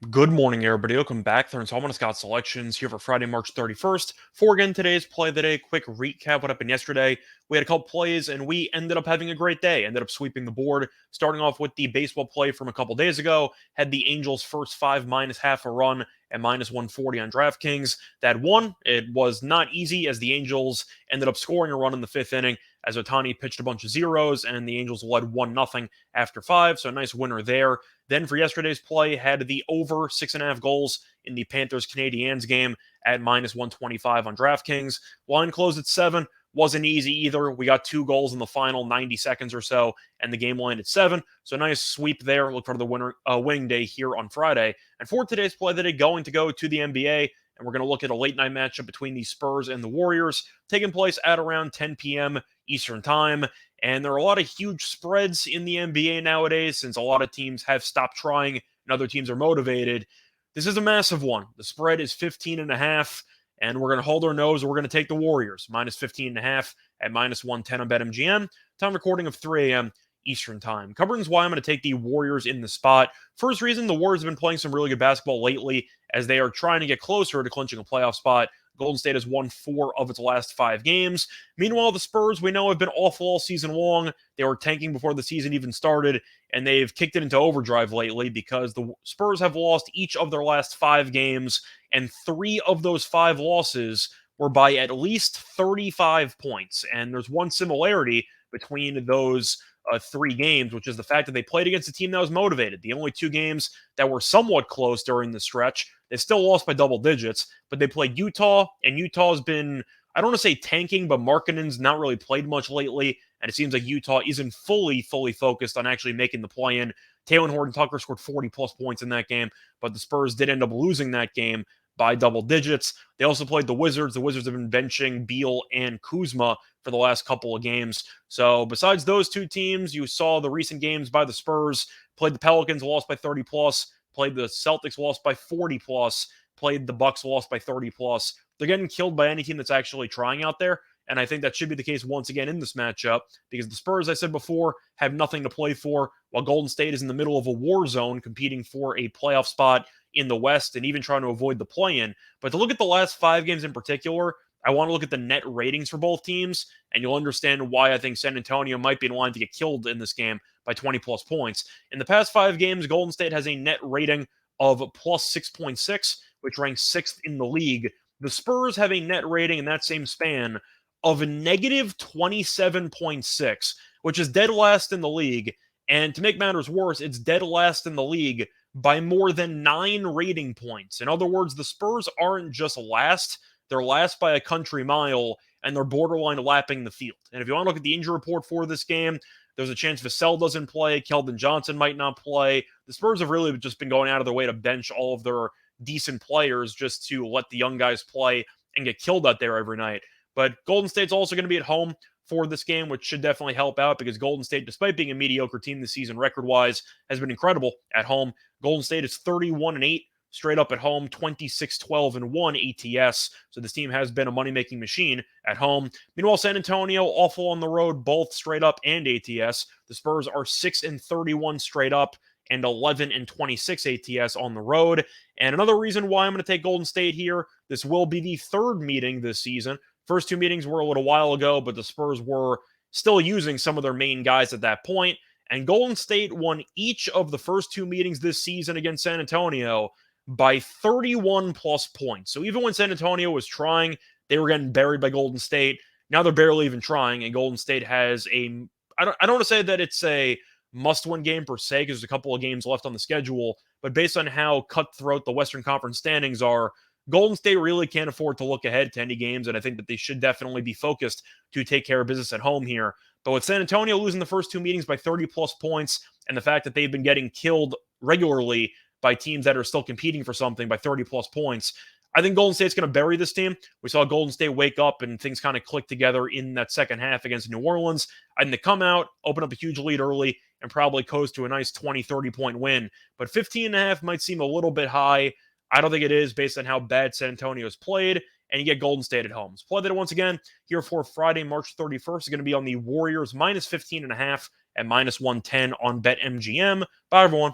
Good morning, everybody. Welcome back. They're installment of Scott Selections here for Friday, March 31st. For again today's play of the day, quick recap what happened yesterday. We had a couple plays and we ended up having a great day. Ended up sweeping the board. Starting off with the baseball play from a couple days ago. Had the Angels first five minus half a run at minus 140 on DraftKings. That won. It was not easy as the Angels ended up scoring a run in the fifth inning as Otani pitched a bunch of zeros and the Angels led 1-0 after five. So a nice winner there. Then for yesterday's play, had the over 6.5 goals in the Panthers-Canadiens game at minus 125 on DraftKings. Line closed at 7. Wasn't easy either. We got 2 goals in the final 90 seconds or so, and the game line at 7. So nice sweep there. Look for the winning day here on Friday. And for today's play today, going to go to the NBA, and we're going to look at a late night matchup between the Spurs and the Warriors, taking place at around 10 p.m. Eastern Time. And there are a lot of huge spreads in the NBA nowadays since a lot of teams have stopped trying and other teams are motivated. This is a massive one. The spread is 15.5, and we're going to hold our nose. We're going to take the Warriors, minus 15.5 at minus 110 on BetMGM. Time recording of 3 a.m. Eastern Time. Covering why I'm going to take the Warriors in the spot. First reason, the Warriors have been playing some really good basketball lately as they are trying to get closer to clinching a playoff spot. Golden State has won 4 of its last 5 games. Meanwhile, the Spurs, we know, have been awful all season long. They were tanking before the season even started, and they've kicked it into overdrive lately because the Spurs have lost each of their last 5 games, and 3 of those 5 losses were by at least 35 points. And there's one similarity between those 3 games, which is the fact that they played against a team that was motivated. The only 2 games that were somewhat close during the stretch, they still lost by double digits, but they played Utah, and Utah's been, I don't want to say tanking, but Markkanen's not really played much lately, and it seems like Utah isn't fully focused on actually making the play-in. Taylor Horton-Tucker scored 40-plus points in that game, but the Spurs did end up losing that game by double digits. They also played the Wizards. The Wizards have been benching Beal and Kuzma for the last couple of games. So besides those 2 teams, you saw the recent games by the Spurs, played the Pelicans, lost by 30-plus, played the Celtics, lost by 40-plus, played the Bucks, lost by 30-plus. They're getting killed by any team that's actually trying out there, and I think that should be the case once again in this matchup because the Spurs, I said before, have nothing to play for, while Golden State is in the middle of a war zone competing for a playoff spot in the West and even trying to avoid the play-in. But to look at the last 5 games in particular, I want to look at the net ratings for both teams, and you'll understand why I think San Antonio might be in line to get killed in this game by 20-plus points. In the past 5 games, Golden State has a net rating of plus 6.6, which ranks 6th in the league. The Spurs have a net rating in that same span of a negative 27.6, which is dead last in the league. And to make matters worse, it's dead last in the league by more than 9 rating points. In other words, the Spurs aren't just last, they're last by a country mile, and they're borderline lapping the field. And if you want to look at the injury report for this game, there's a chance Vassell doesn't play, Keldon Johnson might not play. The Spurs have really just been going out of their way to bench all of their decent players just to let the young guys play and get killed out there every night. But Golden State's also going to be at home for this game, which should definitely help out because Golden State, despite being a mediocre team this season record-wise, has been incredible at home. Golden State is 31-8 straight up at home, 26-12-1 ATS. So this team has been a money-making machine at home. Meanwhile, San Antonio, awful on the road, both straight up and ATS. The Spurs are 6-31 straight up and 11-26 ATS on the road. And another reason why I'm going to take Golden State here, this will be the 3rd meeting this season. First 2 meetings were a little while ago, but the Spurs were still using some of their main guys at that point. And Golden State won each of the first 2 meetings this season against San Antonio by 31-plus points. So even when San Antonio was trying, they were getting buried by Golden State. Now they're barely even trying, and Golden State has a, I don't want to say that it's a must-win game per se, because there's a couple of games left on the schedule, but based on how cutthroat the Western Conference standings are, Golden State really can't afford to look ahead to any games, and I think that they should definitely be focused to take care of business at home here. But with San Antonio losing the first 2 meetings by 30-plus points, and the fact that they've been getting killed regularly by teams that are still competing for something by 30-plus points, I think Golden State's going to bury this team. We saw Golden State wake up and things kind of click together in that second half against New Orleans. And they come out, open up a huge lead early, and probably coast to a nice 20, 30-point win. But 15.5 might seem a little bit high. I don't think it is based on how bad San Antonio's played, and you get Golden State at home. So play that once again here for Friday, March 31st. Is going to be on the Warriors minus 15.5 at minus 110 on BetMGM. Bye, everyone.